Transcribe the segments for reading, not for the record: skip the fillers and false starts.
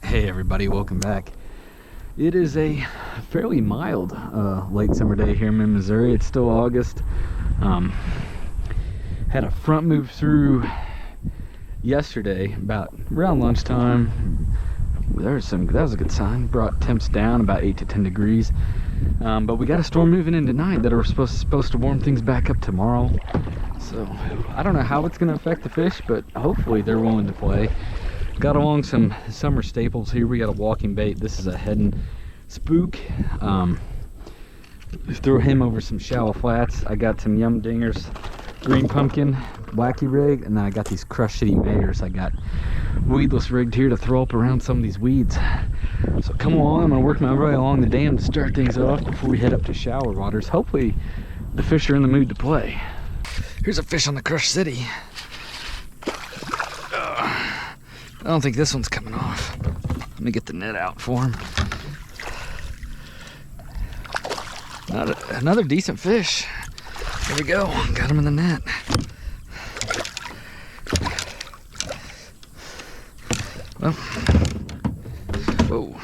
Hey everybody, welcome back. It is a fairly mild late summer day here in Missouri. It's still August. Had a front move through yesterday about around lunchtime. That was a good sign. Brought temps down about 8 to 10 degrees. But we got a storm moving in tonight that are supposed to warm things back up tomorrow. So I don't know how it's going to affect the fish, but hopefully they're willing to play. Got along some summer staples here. We got a walking bait. This is a head and spook. Throw him over some shallow flats. I got some yum dingers, green pumpkin, wacky rig, and then I got these Crush City mayors. I got weedless rigged here to throw up around some of these weeds. So come along, I'm gonna work my way along the dam to start things off before we head up to shallow waters. Hopefully the fish are in the mood to play. Here's a fish on the Crush City. I don't think this one's coming off. Let me get the net out for him. Another decent fish. There we go. Got him in the net. Well, whoa.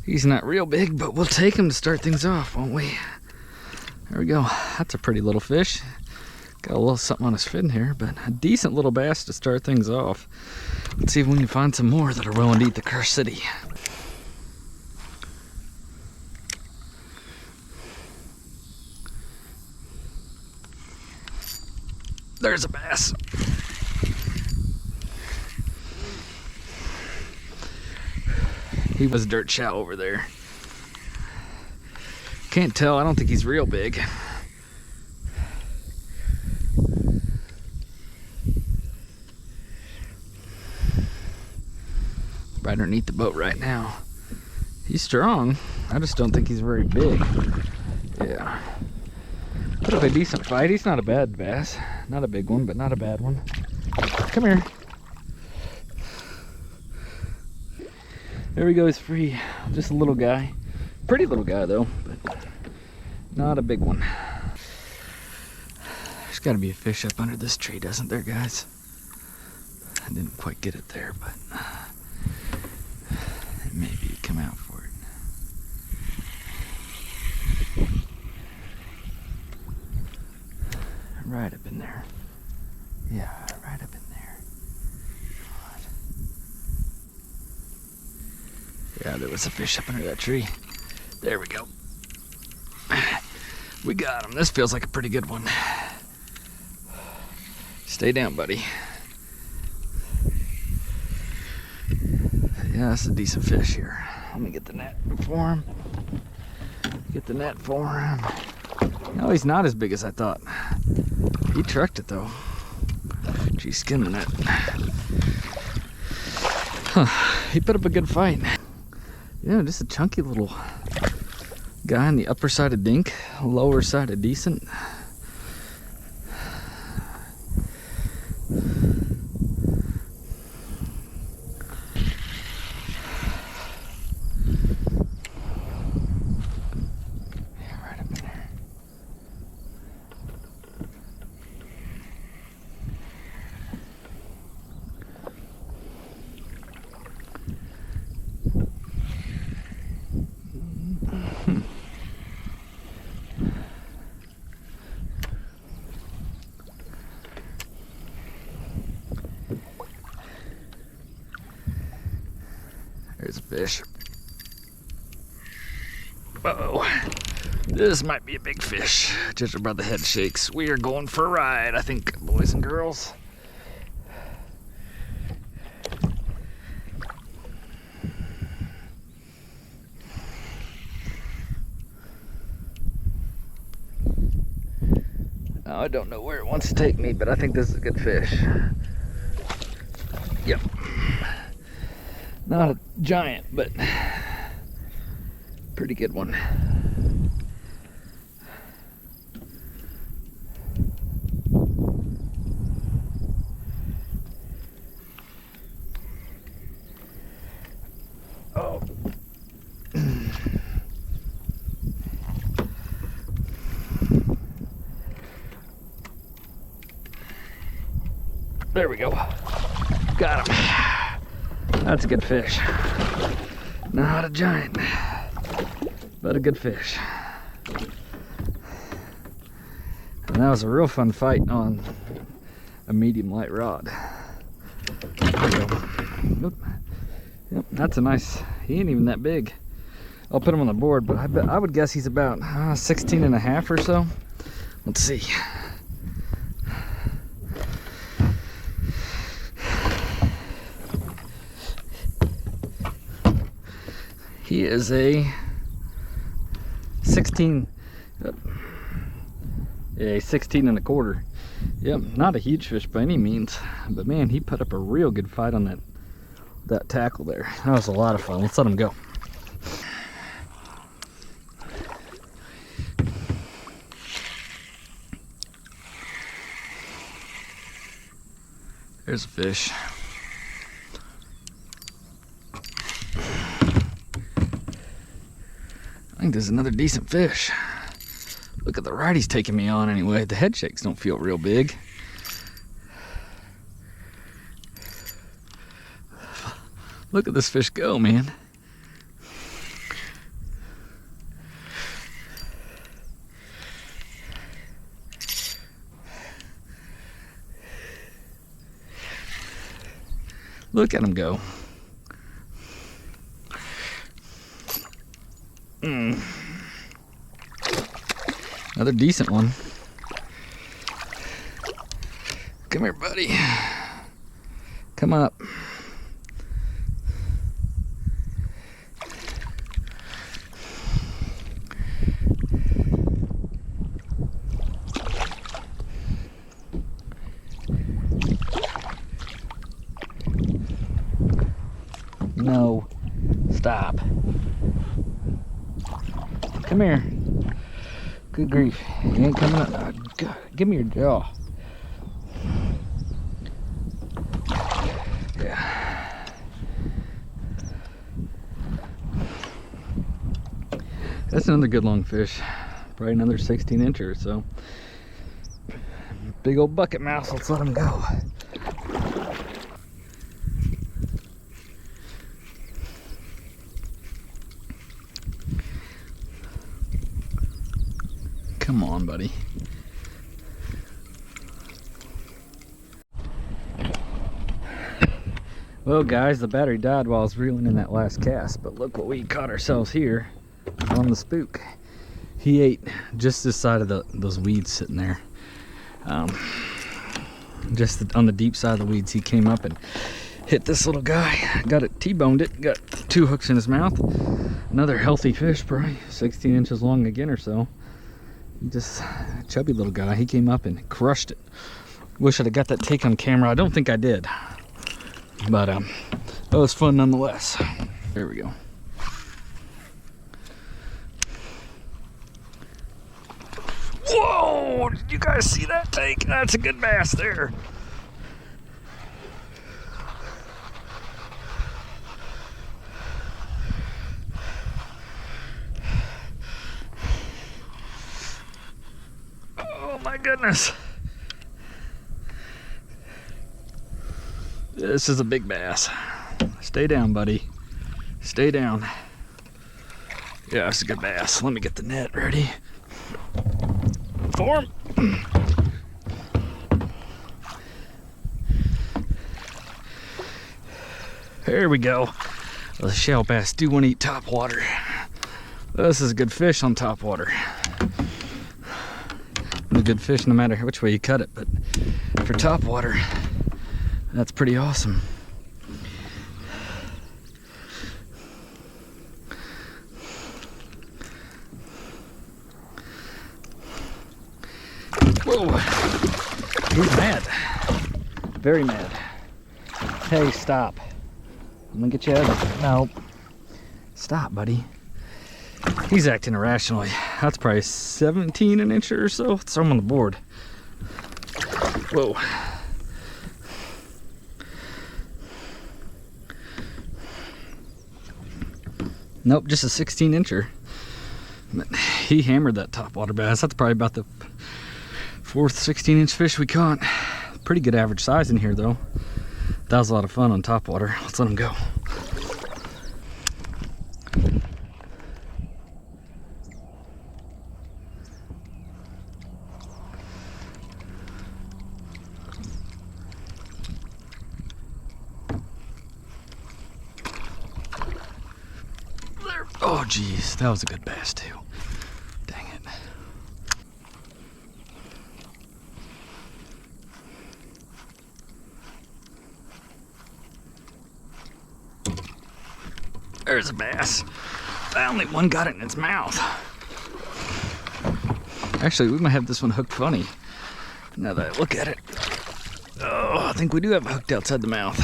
He's not real big, but we'll take him to start things off, won't we? There we go. That's a pretty little fish. Got a little something on his fin here, but a decent little bass to start things off. Let's see if we can find some more that are willing to eat the Crush City. There's a bass. He was dirt shallow over there. Can't tell, I don't think he's real big. Right underneath the boat right now. He's strong. I just don't think he's very big. Yeah. Put up a decent fight. He's not a bad bass. Not a big one, but not a bad one. Come here. There we go, he's free. Just a little guy. Pretty little guy though, but not a big one. There's gotta be a fish up under this tree, doesn't there, guys? I didn't quite get it there, but maybe you come out for it. Right up in there. Yeah, right up in there. Yeah, there was a fish up under that tree. There we go. We got him. This feels like a pretty good one. Stay down, buddy. Yeah, that's a decent fish here. Let me get the net for him. Get the net for him. No, he's not as big as I thought. He trucked it though. Gee, skinned the net. Huh. He put up a good fight. Yeah, just a chunky little guy on the upper side of dink, lower side of decent. There's a fish. Uh-oh. This might be a big fish. Judging by the head shakes. We are going for a ride, I think, boys and girls. Now, I don't know where it wants to take me, but I think this is a good fish. Yep. Not a giant, but pretty good one. Oh. There we go. Got him. That's a good fish. Not a giant, but a good fish. And that was a real fun fight on a medium light rod. There we go. Yep, that's a nice, he ain't even that big. I'll put him on the board, but I would guess he's about 16 and a half or so. Let's see. He is a 16, a 16 and a quarter. Yep, not a huge fish by any means, but man, he put up a real good fight on that tackle there. That was a lot of fun. Let's let him go. There's a fish. I think there's another decent fish. Look at the ride he's taking me on anyway. The head shakes don't feel real big. Look at this fish go, man. Look at him go. Another decent one. Come here, buddy. Come up. No. Stop. Come here. Good grief. You ain't coming up. Give me your jaw. Yeah. That's another good long fish. Probably another 16 incher or so. Big old bucket mouse. Let's let him go. Come on, buddy. Well, guys, the battery died while I was reeling in that last cast, but look what we caught ourselves here on the spook. He ate just this side of those weeds sitting there. Just on the deep side of the weeds, he came up and hit this little guy. Got it, T-boned it, got 2 hooks in his mouth. Another healthy fish, probably 16 inches long again or so. Just a chubby little guy. He came up and crushed it. Wish I'd have got that take on camera. I don't think I did, but that was fun nonetheless. There we go. Whoa, did you guys see that take? That's a good bass there. Oh my goodness. This is a big bass. Stay down, buddy. Stay down. Yeah, that's a good bass. Let me get the net ready. For him. There we go. The shell bass do want to eat top water. This is a good fish on top water. A good fish no matter which way you cut it, but for top water, that's pretty awesome. Whoa, he's mad, very mad. Hey, stop. I'm gonna get you out of it. No, stop, buddy. He's acting irrationally. That's probably 17 an inch or so. Throw him on the board. Whoa. Nope, just a 16 incher. But he hammered that topwater bass. That's probably about the 4th 16 inch fish we caught. pretty good average size in here though. That was a lot of fun on top water. Let's let him go. Oh geez, that was a good bass too. Dang it. There's a bass. Only one got it in its mouth. Actually, we might have this one hooked funny. Now that I look at it. Oh, I think we do have it hooked outside the mouth.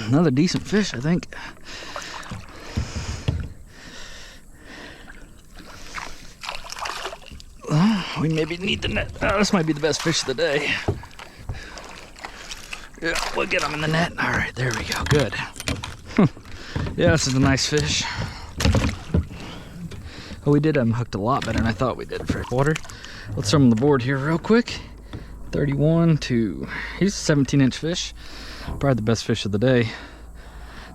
Another decent fish, I think. We maybe need the net. Oh, this might be the best fish of the day. Yeah, we'll get him in the net. All right, there we go. Good. Yeah, this is a nice fish. Oh, we did have him hooked a lot better than I thought we did for water. Let's throw him on the board here real quick. 31 to, he's a 17-inch fish. Probably the best fish of the day.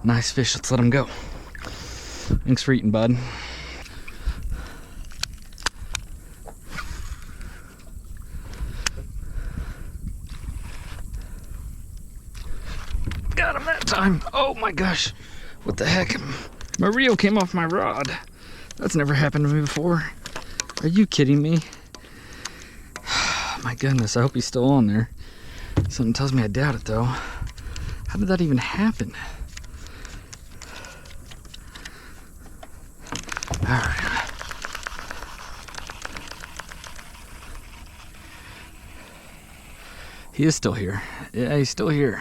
Nice fish, let's let him go. Thanks for eating, bud. Got him that time. Oh my gosh. What the heck? My reel came off my rod. That's never happened to me before. Are you kidding me? My goodness, I hope he's still on there. Something tells me I doubt it though. How did that even happen? All right. He is still here. Yeah, he's still here.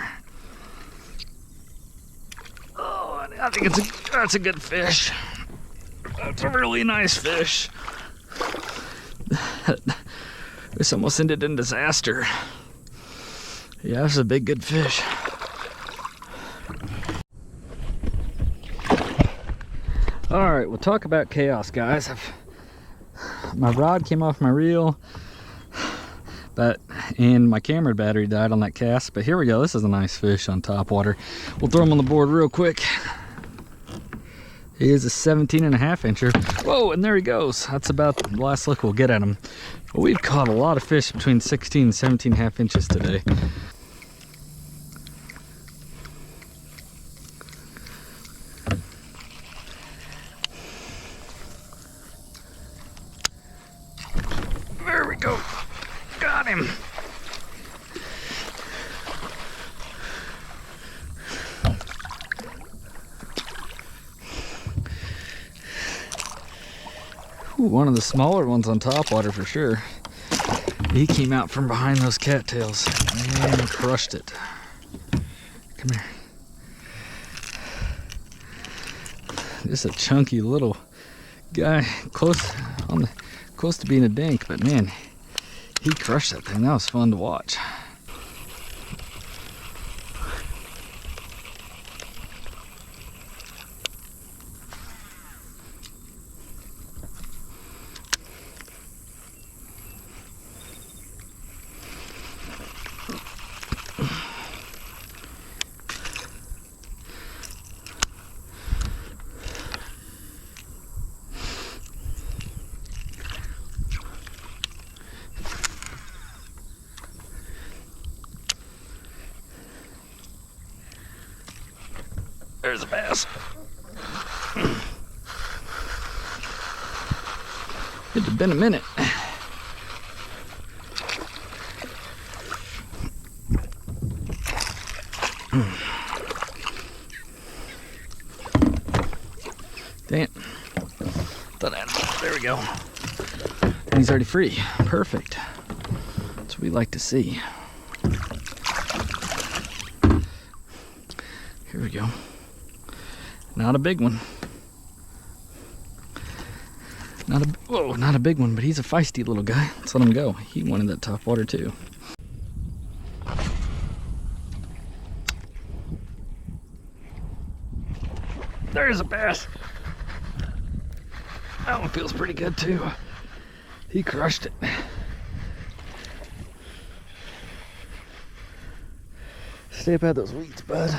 Oh, I think that's a good fish. That's a really nice fish. This almost ended in disaster. Yeah, this is a big, good fish. All right, we'll talk about chaos, guys. My rod came off my reel, and my camera battery died on that cast. But here we go. This is a nice fish on top water. We'll throw him on the board real quick. He is a 17.5-incher. Whoa, and there he goes. That's about the last look we'll get at him. But we've caught a lot of fish between 16 and 17.5 inches today. There we go. Got him. Ooh, one of the smaller ones on top water for sure. He came out from behind those cattails and crushed it. Come here. Just a chunky little guy, close to being a dink, but man, he crushed that thing. That was fun to watch. There's a bass. It'd have been a minute. Damn. There we go. And he's already free. Perfect. That's what we like to see. Here we go. Not a big one. Not a big one, but he's a feisty little guy. Let's let him go. He wanted that top water too. There's a bass. That one feels pretty good too. He crushed it. Stay up out those weeds, bud.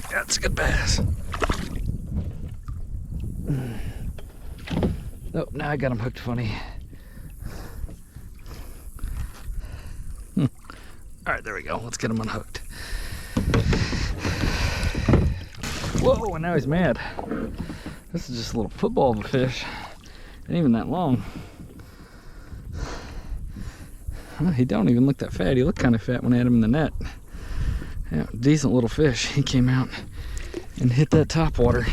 That's a good bass. Oh, now I got him hooked funny. All right, there we go. Let's get him unhooked. Whoa, and now he's mad. This is just a little football of a fish. Ain't even that long. Well, he don't even look that fat. He looked kind of fat when I had him in the net. Yeah, decent little fish. He came out and hit that top water.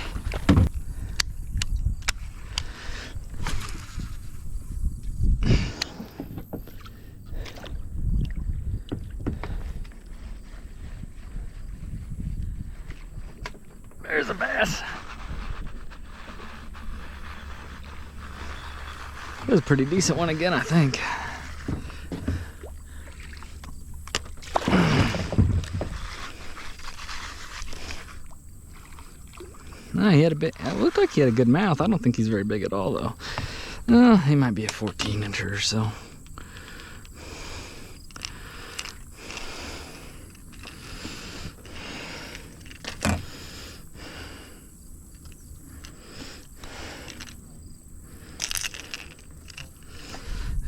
There's a bass. It was a pretty decent one again, I think. No, he had a bit. It looked like he had a good mouth. I don't think he's very big at all, though. He might be a 14-incher or so.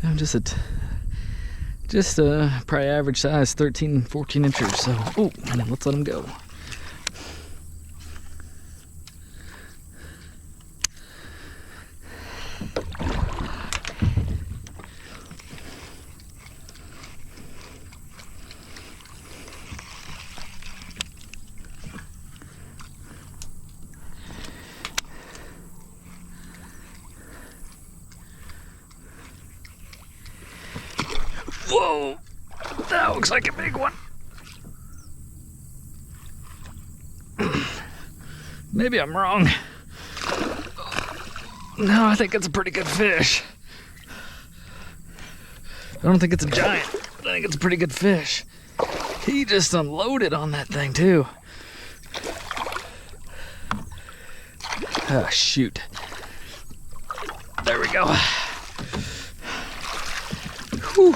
I'm just a probably average size, 13, 14 inches. So, oh, let's let him go. Whoa, that looks like a big one. Maybe I'm wrong. No, I think it's a pretty good fish. I don't think it's a giant, but I think it's a pretty good fish. He just unloaded on that thing too. Oh, shoot. There we go. Whew.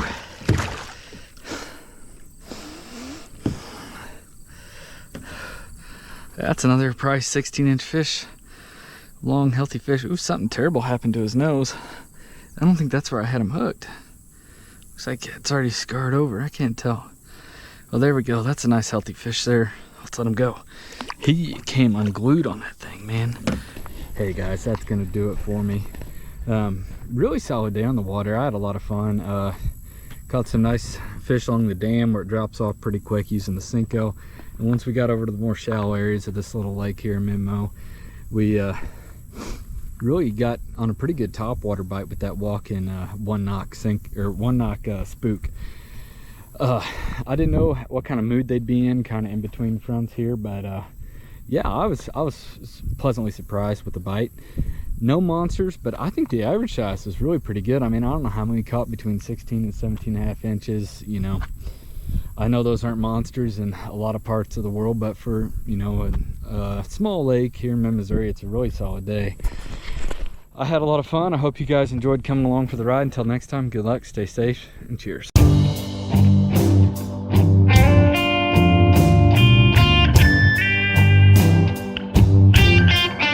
That's another probably 16-inch fish. Long, healthy fish. Ooh, something terrible happened to his nose. I don't think that's where I had him hooked. Looks like it's already scarred over. I can't tell. Oh, there we go. That's a nice, healthy fish there. Let's let him go. He came unglued on that thing, man. Hey, guys, that's going to do it for me. Really solid day on the water. I had a lot of fun. Caught some nice fish along the dam where it drops off pretty quick using the Cinco. And once we got over to the more shallow areas of this little lake here in Minmo, we really got on a pretty good topwater bite with that walk-in one knock spook. I didn't know what kind of mood they'd be in, kind of in between fronts here, but yeah, I was pleasantly surprised with the bite. No monsters, but I think the average size was really pretty good. I mean, I don't know how many caught between 16 and 17.5 inches, you know. I know those aren't monsters in a lot of parts of the world, but for, you know, a small lake here in Missouri, it's a really solid day. I had a lot of fun. I hope you guys enjoyed coming along for the ride. Until next time, good luck, stay safe, and cheers.